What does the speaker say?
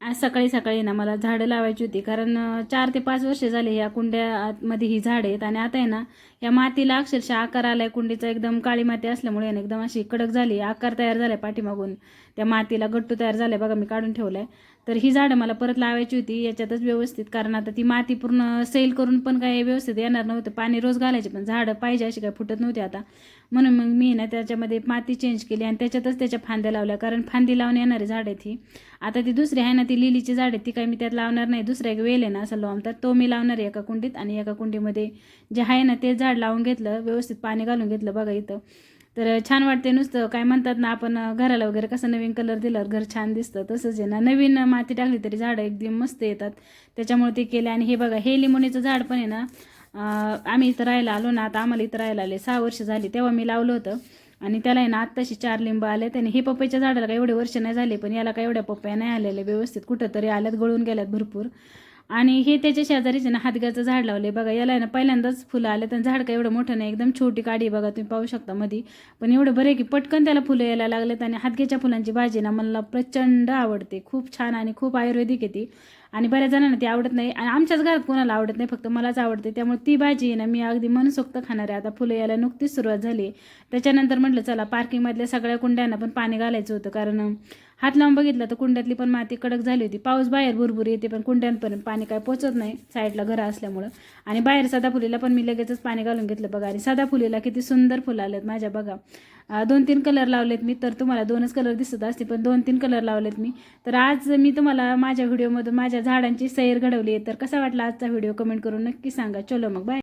आज सकाळी सकाळी ना मला झाडं लावायची होती, कारण 4 ते 5 वर्ष झाले ह्या कुंड्यामध्ये ही झाडं आहेत. आणि आता आहे ना या मातीला अक्षरशः आकार आलाय कुंडीचा, एकदम काळी माती असल्यामुळे आहे ना एकदम अशी कडक झाली, आकार तयार झालाय पाठीमागून, त्या मातीला गट्टू तयार झालाय बघा, मी काढून ठेवलाय. तर ही झाडं मला परत लावायची होती याच्यातच व्यवस्थित, कारण आता ती माती पूर्ण सैल करून पण काही व्यवस्थित येणार नव्हतं, पाणी रोज घालायचे पण झाडं पाहिजे अशी काही फुटत नव्हती आता. म्हणून मग मी ना त्याच्यामध्ये माती चेंज केली आणि त्याच्यातच त्याच्या फांद्या लावल्या, कारण फांदी लावून येणारी झाड आहे ती. आता ती दुसरी आहे ना ती लिलीची झाड आहे, ती काही मी त्यात लावणार नाही. दुसरा एक वेल आहे ना असं लावून, तर तो मी लावणार आहे एका कुंडीत, आणि एका कुंडीमध्ये जे आहे ना ते झाड लावून घेतलं, व्यवस्थित पाणी घालून घेतलं बघा इथं. तर छान वाटते. नुसतं काय म्हणतात ना आपण घराला वगैरे कसं नवीन कलर दिल्यावर घर छान दिसतं, तसंच आहे ना, नवीन माती टाकली तरी झाडं एकदम मस्त येतात. त्याच्यामुळे ते केले. आणि हे बघा हे लिंबोणीचं झाड पण आहे ना, आम्ही इथं राहायला आलो ना, आता आम्हाला इथं राहायला आले 6 वर्ष झाली, तेव्हा मी लावलं होतं. आणि त्याला आहे ना आत्ताशी 4 लिंब आले. त्याने हे पपईच्या झाडाला काही एवढे वर्ष नाही झाले, पण याला काही एवढ्या पपया नाही आलेल्या व्यवस्थित, कुठं तरी आल्यात, गळून गेल्यात भरपूर. आणि हे त्याच्या शेजारीच ना हातग्याचं झाड लावले बघा, याला आहे ना पहिल्यांदाच फुलं आले. तर झाड काही एवढं मोठं नाही, एकदम छोटी काडी बघा, तुम्ही पाहू शकता मध्ये, पण एवढं बरं आहे की पटकन त्याला फुलं यायला लागलेत. आणि हातग्याच्या फुलांची भाजी ना मला प्रचंड आवडते, खूप छान आणि खूप आयुर्वेदिक आहे ती. आणि बऱ्याच जणांना ती आवडत नाही, आणि आमच्याच घरात कोणाला आवडत नाही, फक्त मलाच आवडते. त्यामुळे ती भाजी आहे ना मी अगदी मनसोक्त खाणार आहे. आता फुलं यायला नुकतीच सुरुवात झाली. त्याच्यानंतर म्हटलं चला पार्किंगमधल्या सगळ्या कुंड्यांना पण पाणी घालायचं होतं, कारण हात लावून बघितलं तर कुंड्यातली पण माती कडक झाली होती. पाऊस बाहेर भरपूर येते पण कुंड्यांपर्यंत पाणी काय पोचत नाही साईडला घरं असल्यामुळं. आणि बाहेर सदाफुलीला पण मी लगेचच पाणी घालून घेतलं बघा. आणि सदाफुलीला किती सुंदर फुलं आलेत माझ्या बघा. 2-3 कलर लावलेत मी, तर तुम्हाला 2च कलर दिसत असते, पण 2-3 कलर लावलेत मी. तर आज मी तुम्हाला माझ्या व्हिडिओमधून माझ्या झाडांची सैर घडवली आहे. तर कसा वाटला आजचा व्हिडिओ कमेंट करून नक्की सांगा. चलो मग बाय.